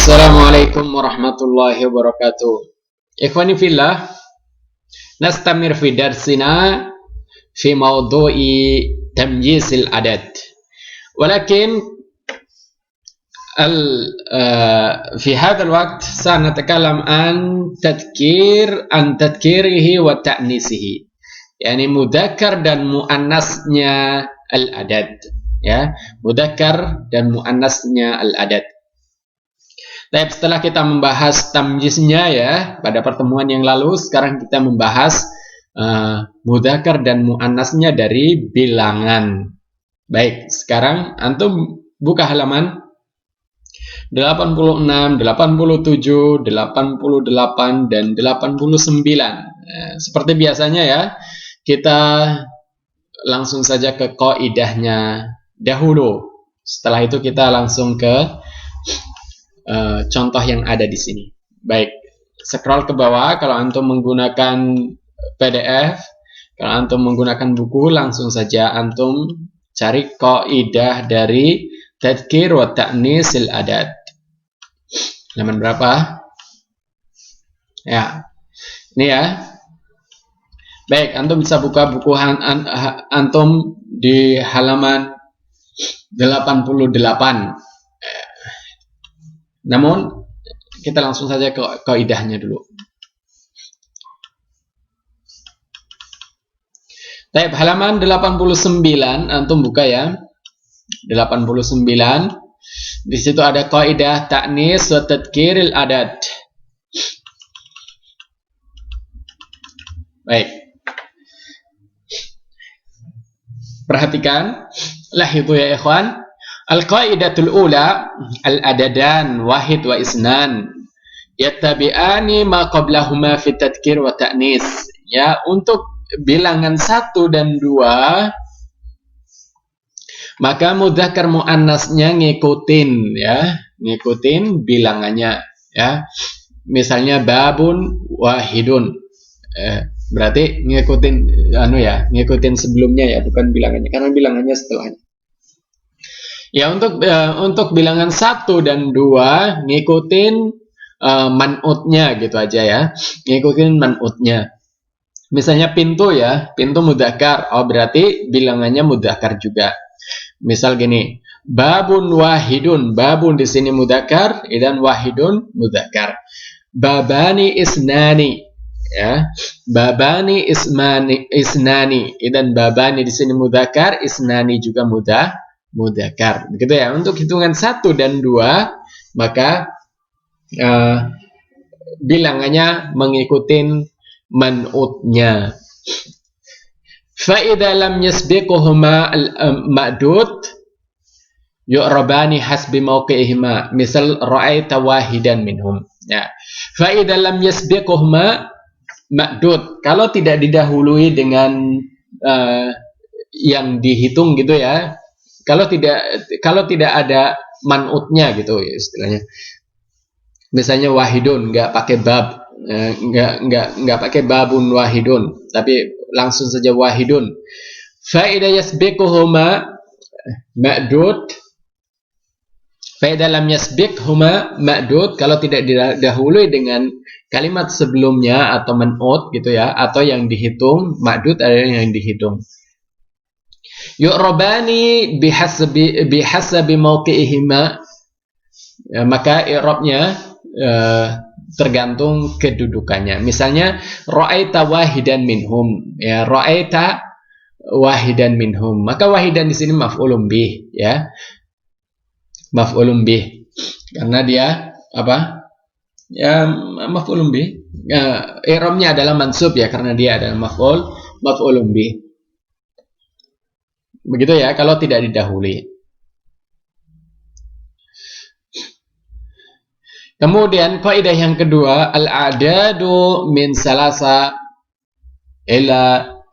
Assalamualaikum warahmatullahi wabarakatuh. Ikhwani fillah, nastamir fi darsina fi mawdu'i tamyizil adad. Walakin في هذا الوقت سنتكلم عن تذكيره وتأنيسه. Yani mudzakkar dan muannasnya al-adad, ya, mudzakkar dan muannasnya al-adad. Tapi setelah kita membahas tamyiznya ya pada pertemuan yang lalu, sekarang kita membahas mudzakkar dan muannasnya dari bilangan. Baik, sekarang antum buka halaman 86, 87, 88 dan 89. Seperti biasanya ya, kita langsung saja ke qaidahnya dahulu. Setelah itu kita langsung ke contoh yang ada di sini. Baik, scroll ke bawah. Kalau antum menggunakan PDF, kalau antum menggunakan buku, langsung saja antum cari qaidah dari tadhkir wa ta'nisil adad. Halaman berapa? Ya, ini ya. Baik, antum bisa buka buku antum di halaman 88. Namun kita langsung saja ke kaidahnya dulu. Baik, halaman 89 antum buka ya. 89. Di situ ada kaidah ta'nis wa tadhkiril adad. Baik. Perhatikan lah itu ya ikhwan. Al-qaidatul ula al-adadan wahid wa isnan yattabi'ani ma qablahuma fi tadhkir wa ta'nis. Ya, untuk bilangan 1 dan 2 maka mudzakkar muannasnya ngikutin ya, ngikutin bilangannya ya. Misalnya babun wahidun. Berarti ngikutin ngikutin sebelumnya ya, bukan bilangannya karena bilangannya setelahnya. Ya, untuk bilangan 1 dan 2 ngikutin man'utnya gitu aja ya. Ngikutin man'utnya. Misalnya pintu ya, pintu mudzakkar. Oh, berarti bilangannya mudzakkar juga. Misal gini, babun wahidun. Babun di sini mudzakkar, dan wahidun mudzakkar. Babani isnani. Ya. Babani isnani. Dan babani di sini mudzakkar, isnani juga mudzakkar. Begitu ya. Untuk hitungan 1 dan 2 maka bilangannya mengikuti man'utnya. Fa idza lam yasbiquhuma al-ma'dud yu'rabani hasbi mawqi'ihima. Misal ra'aita wahidan minhum. Ya. Fa idza lam yasbiquhuma ma'dud, kalau tidak didahului dengan yang dihitung gitu ya. Kalau tidak ada man'utnya gitu istilahnya. Misalnya wahidun enggak pakai bab, enggak pakai babun wahidun, tapi langsung saja wahidun. Fa idza yasbiquhuma ma'dud, fa idza lam yasbiqhuma ma'dud, kalau tidak didahului dengan kalimat sebelumnya atau man'ut gitu ya, atau yang dihitung. Ma'dud adalah yang dihitung. Yu'rabani bihasabi mawqi'ihima, ya, maka i'rabnya tergantung kedudukannya. Misalnya ra'aita wahidan minhum, ya, ra'aita wahidan minhum, maka wahidan di sini maf'ulun bih ya. Maf'ulun bih karena dia apa? Ya, maf'ulun bih. I'rabnya adalah mansub ya, karena dia adalah maf'ulun bih. Begitu ya kalau tidak didahului. Kemudian kaidah yang kedua, al-adadu min salasa ila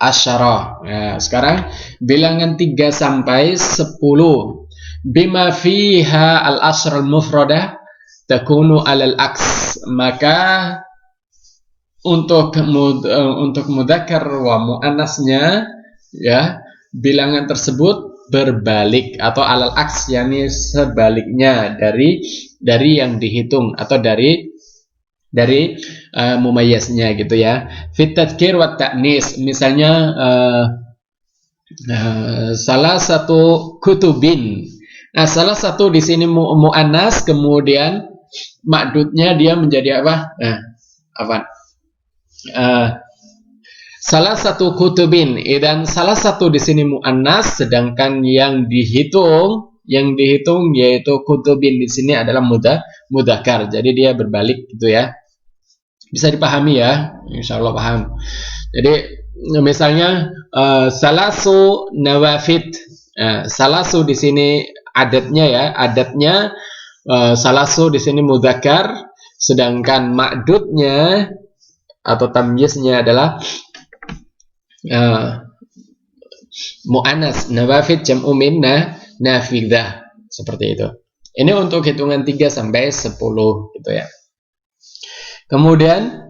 asyara. Ya, sekarang bilangan 3 sampai 10 bima fiha al-asr al-mufradah takunu alal aks. Maka untuk mudzakkar wa muannasnya ya, bilangan tersebut berbalik atau alal aks, yakni sebaliknya dari yang dihitung atau dari mumayyaznya gitu ya. Fit tadhkir wa ta'nis, misalnya salah satu kutubin. Nah, salah satu di sini muannas, kemudian ma'dudnya dia menjadi apa? Salah satu kutubin. Dan salah satu di sini muannas, sedangkan yang dihitung yaitu kutubin di sini adalah mudzakkar. Jadi dia berbalik gitu ya. Bisa dipahami ya? Insyaallah paham. Jadi misalnya salasu nawafid. Salasu di sini adatnya salasu di sini mudzakkar, sedangkan ma'dudnya atau tamyiznya adalah mu'annas. Nawafid jam'u min nafidah, seperti itu. Ini untuk hitungan 3 sampai 10 gitu ya. Kemudian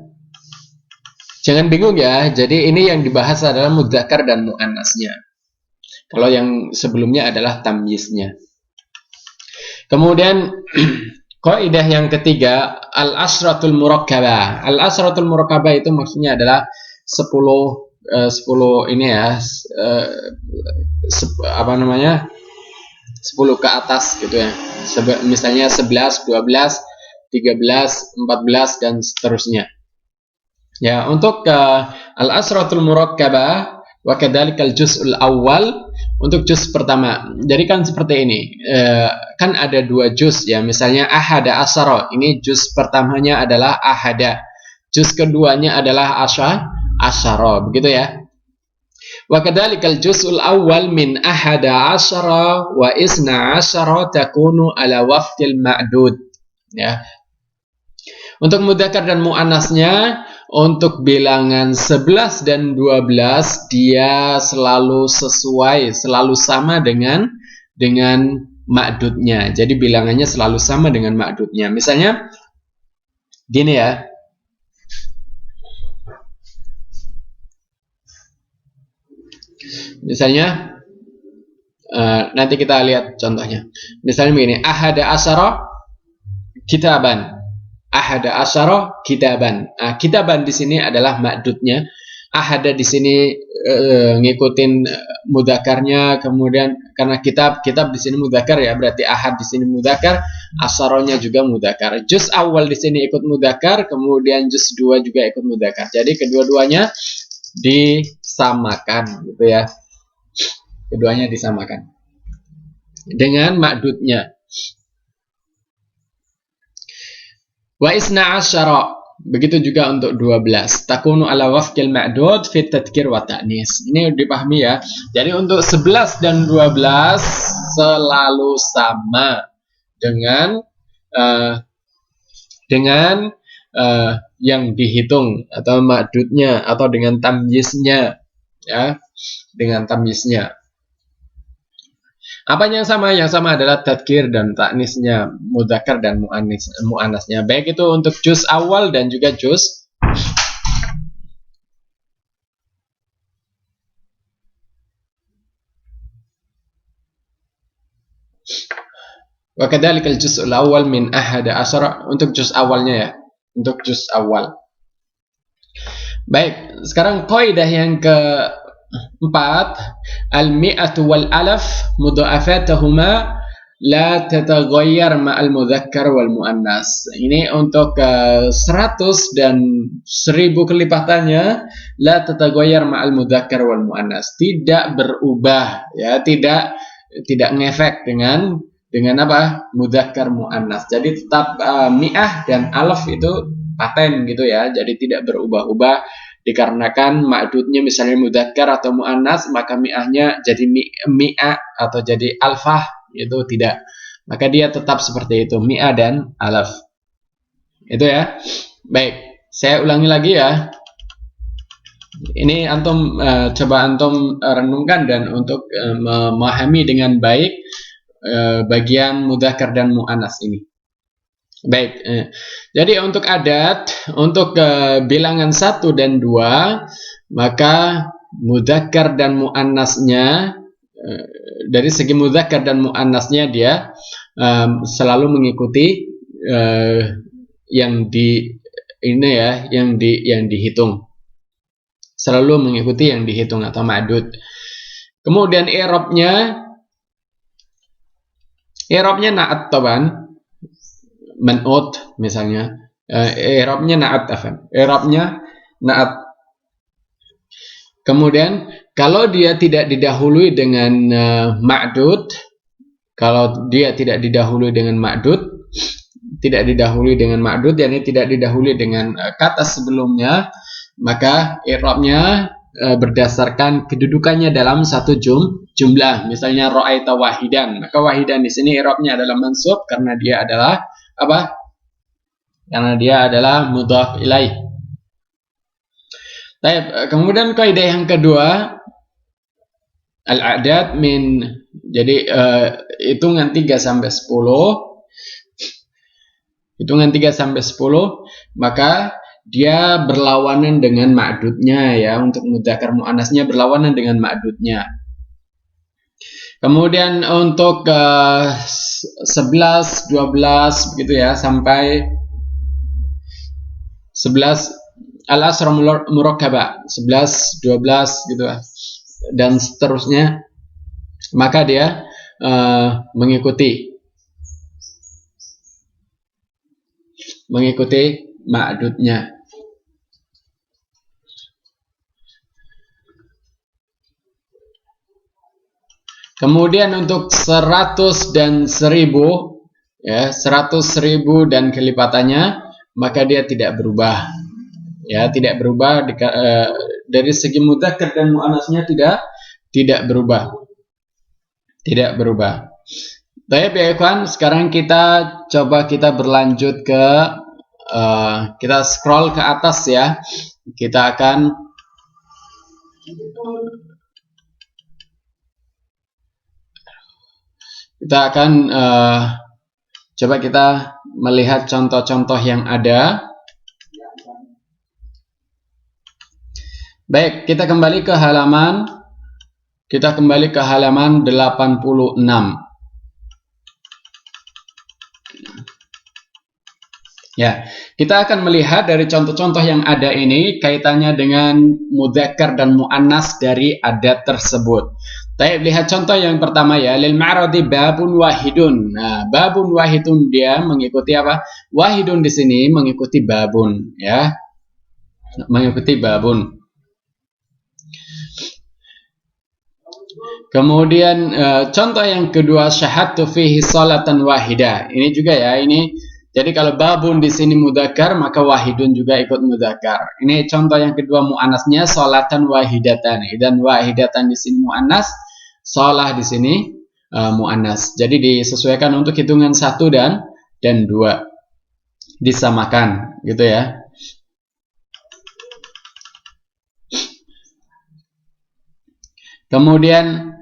jangan bingung ya. Jadi ini yang dibahas adalah mudzakkar dan muannasnya. Kalau yang sebelumnya adalah tamyiznya. Kemudian kaidah yang ketiga, al-asratul murakkabah. Al-asratul murakkabah itu maksudnya adalah 10 ini ya, 10 ke atas gitu ya. Misalnya 11, 12, 13, 14 dan seterusnya. Ya, untuk al-asratul murakkabah wa kadzalikal juz'ul awal, untuk juz pertama. Jadi kan seperti ini. Kan ada 2 juz ya. Misalnya ahada asyara. Ini juz pertamanya adalah ahada. Juz keduanya adalah asyara, begitu ya. Wa kadzalikal juz'ul awal min ahada asyara wa isna asyara takunu ala wafdil ma'dud. Ya. Untuk mudzakkar dan muannasnya, untuk bilangan 11 dan 12 dia selalu sesuai, selalu sama dengan ma'dudnya. Jadi bilangannya selalu sama dengan ma'dudnya. Misalnya gini ya. Misalnya nanti kita lihat contohnya. Misalnya begini, ahada asyara kitaban. Ahada asyara kitaban. Kitaban di sini adalah ma'dudnya. Ahada di sini ngikutin mudzakarnya, kemudian karena kitab di sini mudzakkar ya, berarti ahad di sini mudzakkar, asyaranya juga mudzakkar. Juz awal di sini ikut mudzakkar, kemudian juz 2 juga ikut mudzakkar. Jadi kedua-duanya disamakan gitu ya. Keduanya disamakan dengan ma'dudnya. Wa isna asyara, begitu juga untuk 12. Takunu ala wafqil ma'dud fit tadhkir wa ta'nis. Ini dipahami ya. Jadi untuk 11 dan 12 selalu sama dengan yang dihitung atau ma'dudnya atau dengan tamyiznya ya, dengan tamyiznya. Apa yang sama? Yang sama adalah tadhkir dan ta'nisnya, mudzakkar dan muannasnya. Baik itu untuk juz awal dan juga juz wa kadzalikal juz'ul awal min ahada asyara, untuk juz awalnya ya, untuk juz awal. Baik, sekarang kaidah yang keempat, al-mi'atu wal alaf mudha'afatahuma la tataghayyar ma'al mudzakkar wal muannas. Ini untuk 100 dan 1000 kelipatannya, la tataghayyar ma'al mudzakkar wal muannas, tidak berubah ya, tidak ngefek dengan apa? Mudzakkar muannas. Jadi tetap mi'ah dan alaf itu paten gitu ya. Jadi tidak berubah-ubah. Dikarenakan ma'dudnya misalnya mudzakkar atau muannas, maka mi'ahnya jadi mi'ah atau jadi alfah, itu tidak. Maka dia tetap seperti itu, mi'ah dan alaf. Itu ya. Baik, saya ulangi lagi ya. Ini antum coba antum renungkan dan untuk memahami dengan baik bagian mudzakkar dan muannas ini. Baik, jadi untuk adat, untuk bilangan 1 dan 2, maka mudzakkar dan muannasnya dari segi mudzakkar dan muannasnya dia selalu mengikuti yang dihitung, selalu mengikuti yang dihitung atau ma'dud. Kemudian i'rabnya na'at taban, man'ut misalnya, i'rabnya na'at. Kemudian kalau dia tidak didahului dengan ma'dud, yakni tidak didahului dengan kata sebelumnya, maka i'rabnya berdasarkan kedudukannya dalam satu jumlah. Misalnya ra'aita wahidan, maka wahidan di sini i'rabnya adalah mansub karena dia adalah apa? Karena dia adalah mudhaf ilaih. Baik, kemudian kaidah yang kedua, al-a'dad min, jadi hitungan 3 sampai 10. Hitungan 3 sampai 10, maka dia berlawanan dengan ma'dudnya ya, untuk mudzakkar muannasnya berlawanan dengan ma'dudnya. Kemudian untuk 11, 12 begitu ya, sampai 11 al-asra murakkabah, 11, 12 gitu ya, dan seterusnya, maka dia mengikuti ma'dudnya. Kemudian untuk 100 dan 1000 ya, 100.000 dan kelipatannya, maka dia tidak berubah. Ya, tidak berubah dari segi mudzakkar dan muannasnya tidak berubah. Tidak berubah. Baik ya ikhwan, sekarang kita berlanjut ke kita scroll ke atas ya. Kita akan coba kita melihat contoh-contoh yang ada. Baik, kita kembali ke halaman 86. Ya, kita akan melihat dari contoh-contoh yang ada ini kaitannya dengan mudzakkar dan muannas dari adat tersebut. Baik, lihat contoh yang pertama ya, lil ma'radi babun wahidun. Nah, babun wahidun dia mengikuti apa? Wahidun di sini mengikuti babun ya. Mengikuti babun. Kemudian contoh yang kedua, syahadtu fihi salatan wahidah. Ini juga ya, ini jadi kalau babun di sini mudzakkar, maka wahidun juga ikut mudzakkar. Ini contoh yang kedua muannasnya salatan wahidatan. Dan wahidatan di sini muannas, shalah di sini muannas. Jadi disesuaikan untuk hitungan 1 dan 2. Disamakan gitu ya. Kemudian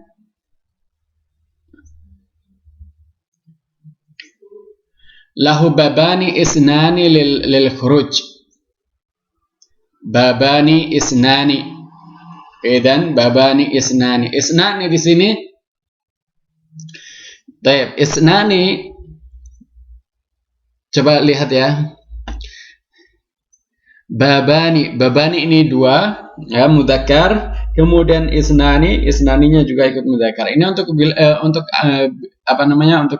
lahu babani isnani lil khuruj. Babani isnani. Idan babani isnani. Isnani di sini. Baik, isnani coba lihat ya. Babani ini 2 ya, mudzakkar. Kemudian isnaninya juga ikut mudzakkar. Ini untuk untuk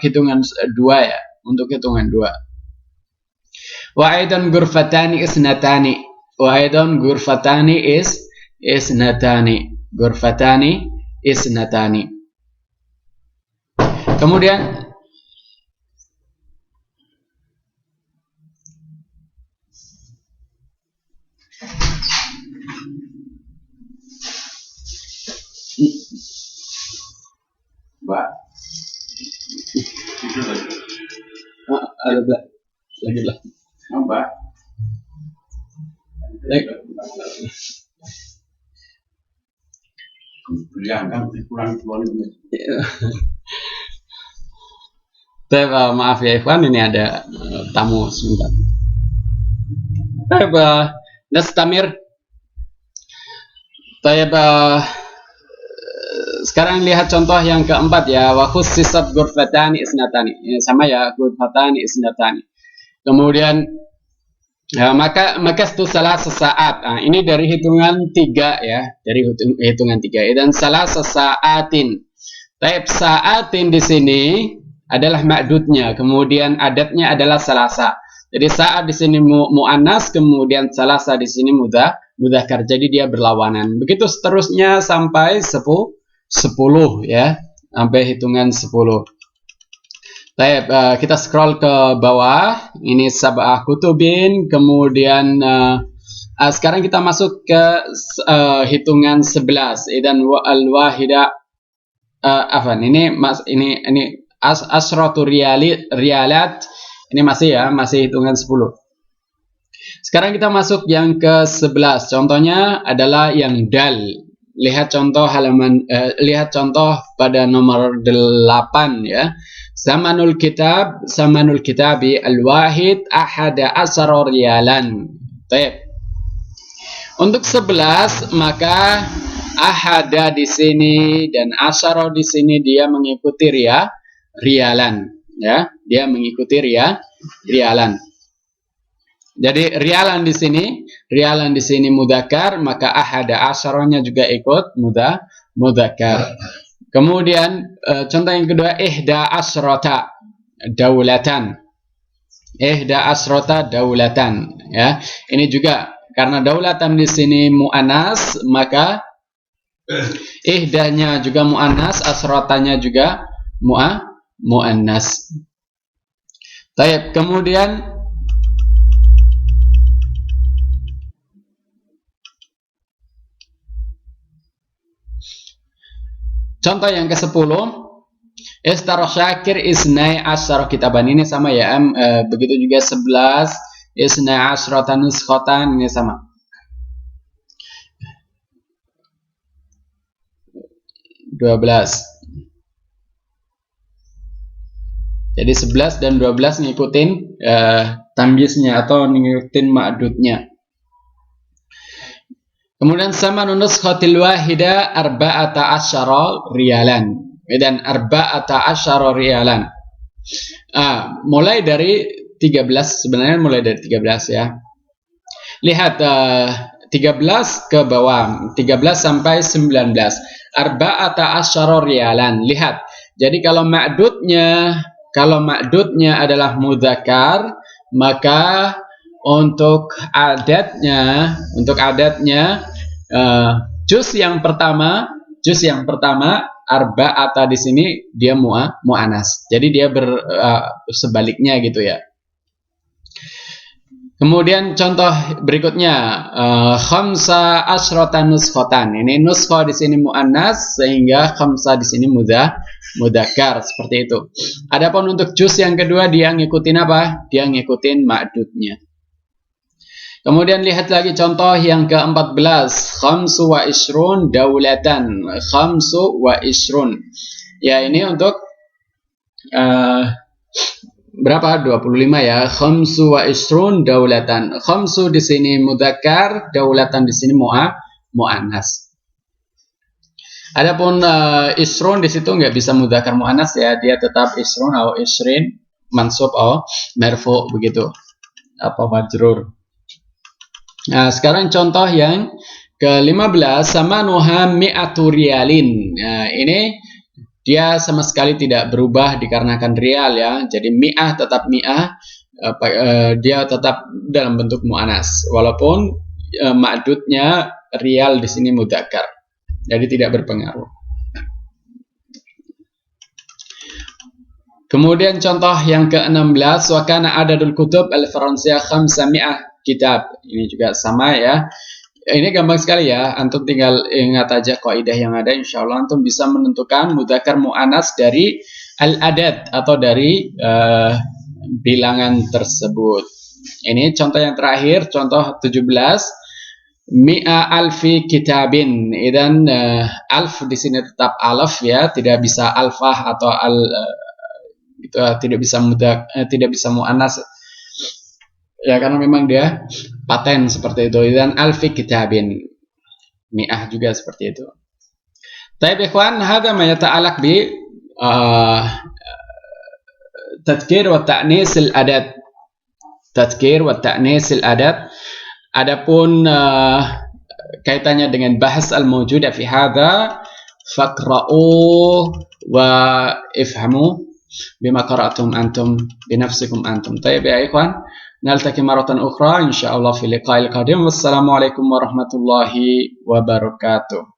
hitungan 2 ya. Untuk hitungan 2. Wa aidan ghurfatani isnatani. Wa aidan ghurfatani isnatani. Ghurfatani isnatani. Kemudian Mbak. Ada lagi lah. Mbak. Maaf ya Ikhwan, ini ada tamu sebentar. Nastamir. sekarang lihat contoh yang keempat ya. Wa khussisat ghurfatani isnatani. Sama ya, ghurfatani isnatani. Kemudian maka itu salah sesaat. Ini dari hitungan 3 ya, dari hitungan 3. Dan salah sesaatin. Taib saatin di sini adalah ma'dudnya, kemudian adatnya adalah salasa. Jadi saat di sini mu'annas, kemudian salasa di sini mudzakkar. Jadi dia berlawanan. Begitu seterusnya sampai 10 ya, sampai hitungan 10. Baik, kita scroll ke bawah. Ini sab'ah kutubin. Kemudian sekarang kita masuk ke hitungan 11. Idan al-wahida afan. Ini asratu rialat. Ini masih hitungan 10. Sekarang kita masuk yang ke 11. Contohnya adalah yang dal. Lihat contoh pada nomor 8 ya. Samanul kitabi al-wahid ahada asara rialan. Baik. Untuk 11 maka ahada di sini dan asara di sini dia mengikuti rialan ya. Dia mengikuti rialan. Jadi rialan di sini mudzakkar, maka ahada asaranya juga ikut mudzakkar. Kemudian contoh yang kedua ihda asrota daulatan. Ihda asrota daulatan ya. Ini juga karena daulatan di sini muannas, maka ihdanya juga muannas, asrotanya juga muannas. Baik, kemudian contoh yang ke-10, Istara Syakir isnai asyara kitaban. Ini sama ya, begitu juga 11 isnai asyrata nuskhatan, ini sama. Jadi 11 dan 12 ngikutin tamyiznya atau ngikutin ma'dudnya. Kemudian sama nuskhatil wahida arba'ata asyara rialan. Dan arba'ata asyara rialan. Mulai dari 13, sebenarnya mulai dari 13 ya. Lihat 13 ke bawah, 13 sampai 19. Arba'ata asyara rialan. Lihat. Jadi kalau ma'dudnya adalah mudzakkar, maka untuk adatnya juz yang pertama arba'ata di sini dia mu'annas. Jadi dia sebaliknya gitu ya. Kemudian contoh berikutnya khamsa asyrata nuskhatan. Ini nuskha di sini mu'annas sehingga khamsa di sini mudzakkar seperti itu. Adapun untuk juz yang kedua dia ngikutin apa? Dia ngikutin ma'dudnya. Kemudian lihat lagi contoh yang ke-14, khamsu wa isrun daulatan. Khamsu wa isrun. Ya, ini untuk berapa? 25 ya. Khamsu wa isrun daulatan. Khamsu di sini mudzakkar, daulatan di sini muannas. Adapun isrun di situ nggak bisa mudzakkar muannas ya, dia tetap isrun atau isrin, mansub atau marfu begitu. Apa majrur. Nah, sekarang contoh yang ke-15 sama nuha mi'atu rialin. Nah, ini dia sama sekali tidak berubah dikarenakan rial ya. Jadi mi'ah tetap mi'ah, dia tetap dalam bentuk mu'annas. Walaupun ma'dudnya rial di sini mudzakkar. Jadi tidak berpengaruh. Kemudian contoh yang ke-16 wa kana adadul kutub al-faransiyah 500 kitab. Ini juga sama ya. Ini gampang sekali ya. Antum tinggal ingat aja kaidah yang ada. Insyaallah antum bisa menentukan mudzakkar mu'annas dari al-adad atau dari bilangan tersebut. Ini contoh yang terakhir, contoh 17. Mi'a alfi kitabin. Dan alf di sini tetap alaf ya, tidak bisa alfah atau tidak bisa mu'annas. Ya karena memang dia paten seperti itu. Dan alfi kitabin. Mi'ah juga seperti itu. طيب يا إخوان، هذا ما يتعلق ب تذكير وتأنيث الأداة. Tadkir wa ta'nisil adat. Adapun kaitannya dengan bahas al-mawjudah fi hadha, faqra'u wa ifhamu bima qara'tum antum binafsikum antum. Tayyib ya ikhwan, naltaqi maratan ukhra insyaallah fi liqa'il qadim. Wassalamu alaikum warahmatullahi wabarakatuh.